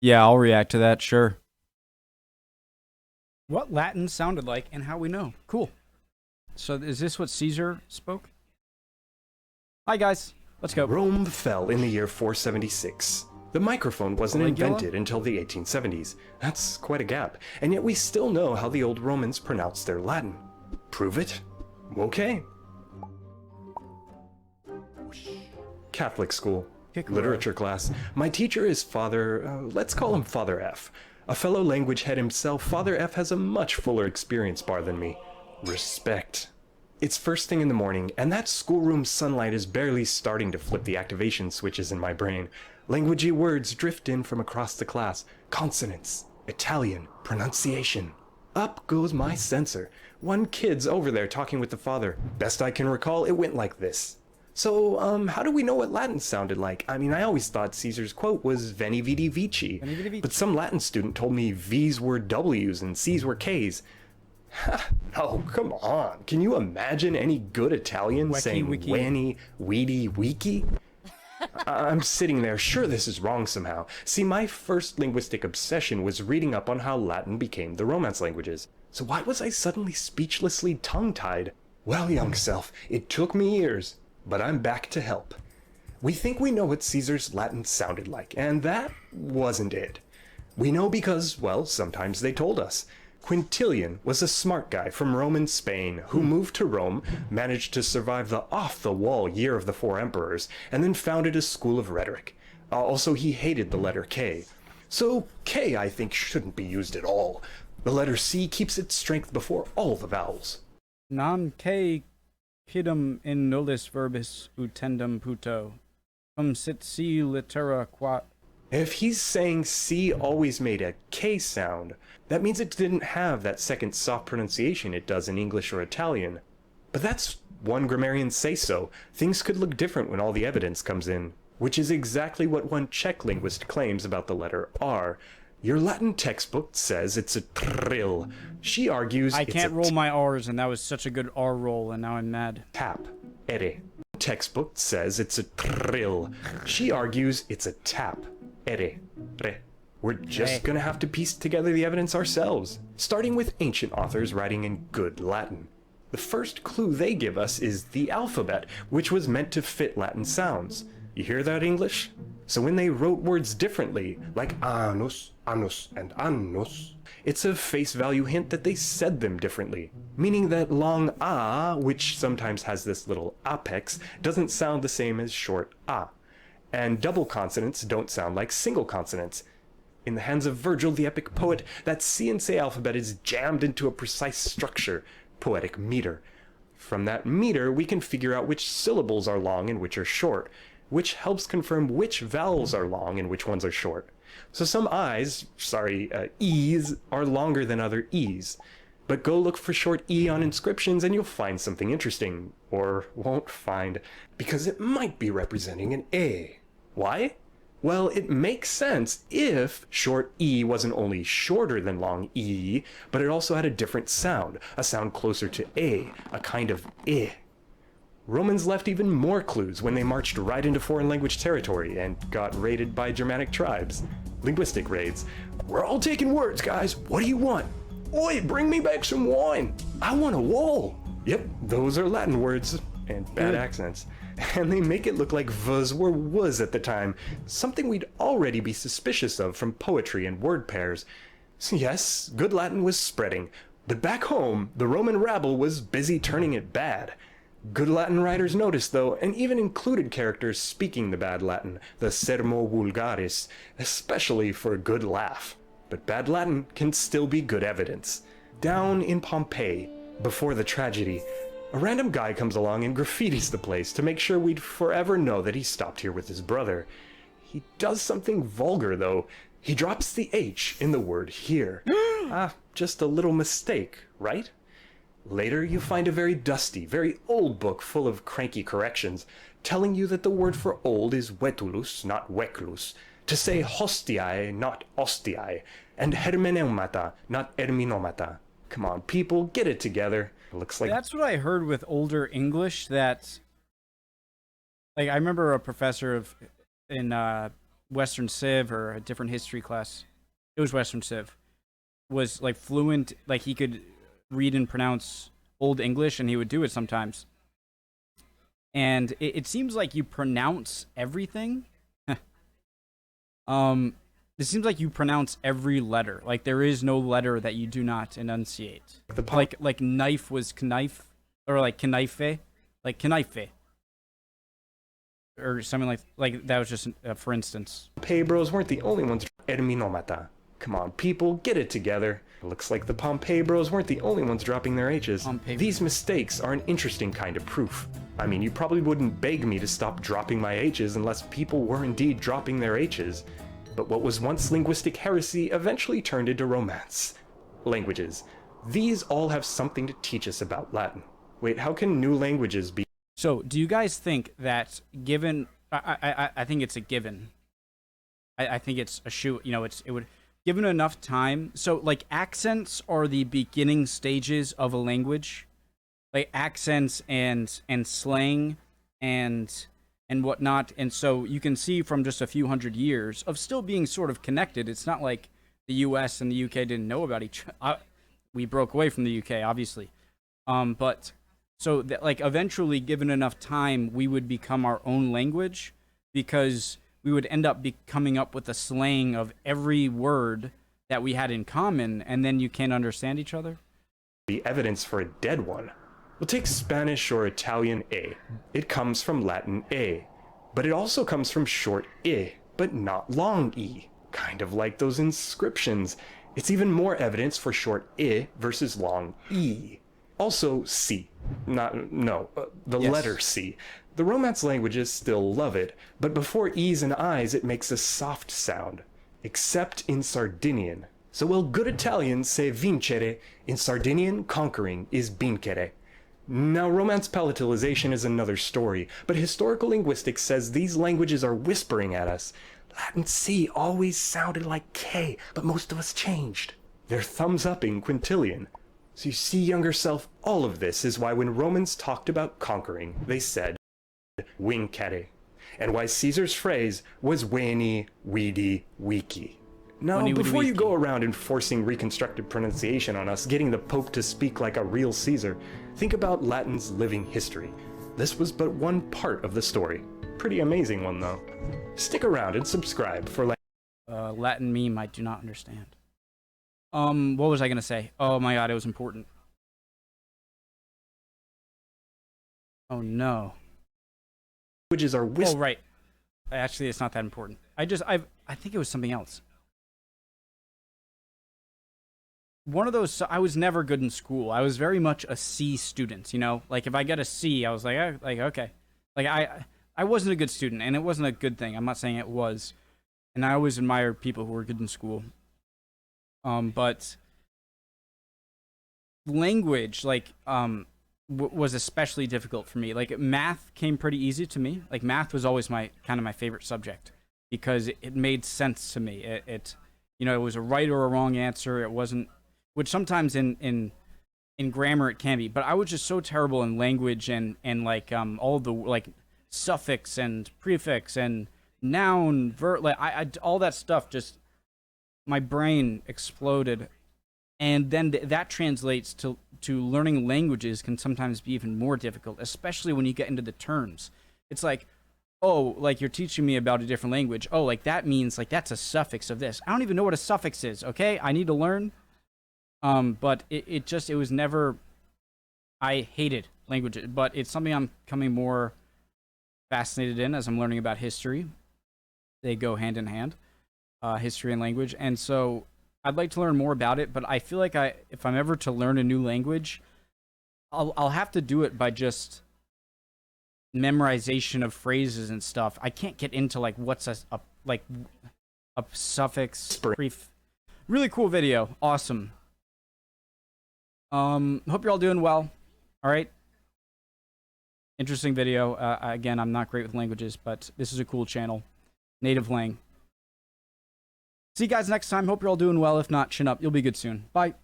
Yeah, I'll react to that, sure. What Latin sounded like and how we know. Cool. So is this what Caesar spoke? Hi, guys. Let's go. Rome fell in the year 476. The microphone wasn't invented until the 1870s. That's quite a gap, and yet we still know how the old Romans pronounced their Latin. Prove it? Okay. Catholic school. Literature class. My teacher is let's call him Father F. A fellow language head himself, Father F has a much fuller experience bar than me. Respect. It's first thing in the morning, and that schoolroom sunlight is barely starting to flip the activation switches in my brain. Languagey words drift in from across the class. Consonants. Italian. Pronunciation. Up goes my sensor. One kid's over there talking with the father. Best I can recall, it went like this. So, how do we know what Latin sounded like? I mean, I always thought Caesar's quote was Veni Vidi Vici. But some Latin student told me V's were W's and C's were K's. No, come on. Can you imagine any good Italian saying Wanny, Weedy, Weeky? I'm sitting there, sure this is wrong somehow. See, my first linguistic obsession was reading up on how Latin became the Romance languages. So why was I suddenly speechlessly tongue-tied? Well, young self, it took me years, but I'm back to help. We think we know what Caesar's Latin sounded like, and that wasn't it. We know because, well, sometimes they told us. Quintilian was a smart guy from Roman Spain who moved to Rome, managed to survive the off-the-wall year of the four emperors, and then founded a school of rhetoric. Also, he hated the letter K. So K, I think, shouldn't be used at all. The letter C keeps its strength before all the vowels. Non K quidem in nullis verbis utendum puto. Cum sit si litera quat. If he's saying C always made a K sound, that means it didn't have that second soft pronunciation it does in English or Italian. But that's one grammarian say so. Things could look different when all the evidence comes in, which is exactly what one Czech linguist claims about the letter R. Your Latin textbook says it's a trill. She argues I can't roll my R's, and that was such a good R roll, and now I'm mad. Tap. Ere. Textbook says it's a trill. She argues it's a tap. Ere. Re. We're just gonna have to piece together the evidence ourselves, starting with ancient authors writing in good Latin. The first clue they give us is the alphabet, which was meant to fit Latin sounds. You hear that, English? So when they wrote words differently, like anus, anus, and annus, it's a face value hint that they said them differently, meaning that long a, which sometimes has this little apex, doesn't sound the same as short a. And double consonants don't sound like single consonants. In the hands of Virgil, the epic poet, that C and say alphabet is jammed into a precise structure, poetic meter. From that meter, we can figure out which syllables are long and which are short, which helps confirm which vowels are long and which ones are short. So some E's are longer than other E's. But go look for short E on inscriptions and you'll find something interesting. Or won't find, because it might be representing an A. Why? Well, it makes sense if short E wasn't only shorter than long E, but it also had a different sound, a sound closer to A, a kind of I. Romans left even more clues when they marched right into foreign language territory and got raided by Germanic tribes. Linguistic raids. We're all taking words, guys. What do you want? Oi, bring me back some wine. I want a wall. Yep, those are Latin words and bad accents. And they make it look like vuz were was at the time, something we'd already be suspicious of from poetry and word pairs. So yes, good Latin was spreading, but back home, the Roman rabble was busy turning it bad. Good Latin writers noticed, though, and even included characters speaking the bad Latin, the sermo vulgaris, especially for a good laugh. But bad Latin can still be good evidence. Down in Pompeii, before the tragedy, a random guy comes along and graffitis the place to make sure we'd forever know that he stopped here with his brother. He does something vulgar, though. He drops the H in the word here. Just a little mistake, right? Later, you find a very dusty, very old book full of cranky corrections, telling you that the word for old is vetulus, not veclus, to say hostiae, not ostiae, and hermeneumata, not erminomata. Come on, people, get it together. It looks like... That's what I heard with older English, that... Like, I remember a professor in Western Civ or a different history class. It was Western Civ. Was like fluent, like he could read and pronounce Old English, and he would do it sometimes. And it seems like you pronounce everything. It seems like you pronounce every letter. Like there is no letter that you do not enunciate. Like knife was knife, or like knifey, like knifey, or something like that was just for instance. Pompeii Bros weren't the only ones. Erminomata. Come on, people, get it together. It looks like the Pompeii Bros weren't the only ones dropping their H's. These mistakes are an interesting kind of proof. I mean, you probably wouldn't beg me to stop dropping my H's unless people were indeed dropping their H's. But what was once linguistic heresy eventually turned into romance. Languages. These all have something to teach us about Latin. Wait, how can new languages be? So, do you guys think that given... I think it's a given. I think it's a shoe. You know, it would... Given enough time... So, like, accents are the beginning stages of a language. Like, accents and slang and whatnot. And so, you can see from just a few hundred years of still being sort of connected. It's not like the US and the UK didn't know about each other. We broke away from the UK, obviously. But... So, that, like, eventually, given enough time, we would become our own language because we would end up coming up with a slang of every word that we had in common, and then you can't understand each other. The evidence for a dead one. We'll take Spanish or Italian A. It comes from Latin A, but it also comes from short I, but not long E. Kind of like those inscriptions. It's even more evidence for short I versus long E. Also, C. The letter C. The Romance languages still love it, but before E's and I's it makes a soft sound. Except in Sardinian. So will good Italians say vincere, in Sardinian conquering is vincere. Now Romance palatalization is another story, but historical linguistics says these languages are whispering at us. Latin C always sounded like K, but most of us changed. They're thumbs up in quintillion. So you see, younger self, all of this is why when Romans talked about conquering, they said vincere, and why Caesar's phrase was veni, vidi, vici. Now, before you go around enforcing reconstructed pronunciation on us, getting the Pope to speak like a real Caesar, think about Latin's living history. This was but one part of the story. Pretty amazing one, though. Stick around and subscribe for Latin meme I do not understand. What was I gonna say? Oh my god, it was important. Oh no. Languages are oh right. Actually, it's not that important. I think it was something else. One of those. I was never good in school. I was very much a C student. You know, like if I get a C, I was like okay. Like I wasn't a good student, and it wasn't a good thing. I'm not saying it was. And I always admired people who were good in school. But language, like, was especially difficult for me. Like, math came pretty easy to me. Like, math was always my favorite subject because it made sense to me. It you know, it was a right or a wrong answer. It wasn't, which sometimes in grammar it can be. But I was just so terrible in language and like all the like suffix and prefix and noun, verb, like I all that stuff just. My brain exploded, and then that translates to learning languages can sometimes be even more difficult, especially when you get into the terms. It's like, oh, like you're teaching me about a different language. Oh, like that means like that's a suffix of this. I don't even know what a suffix is. Okay, I need to learn. But it was never. I hated languages, but it's something I'm becoming more fascinated in as I'm learning about history. They go hand in hand. History and language, and so I'd like to learn more about it, but I feel like if I'm ever to learn a new language, I'll have to do it by just memorization of phrases and stuff. I can't get into like what's a suffix, really cool video, awesome. Hope you're all doing well. All right, interesting video. Again, I'm not great with languages, but this is a cool channel, Native Lang. See you guys next time. Hope you're all doing well. If not, chin up. You'll be good soon. Bye.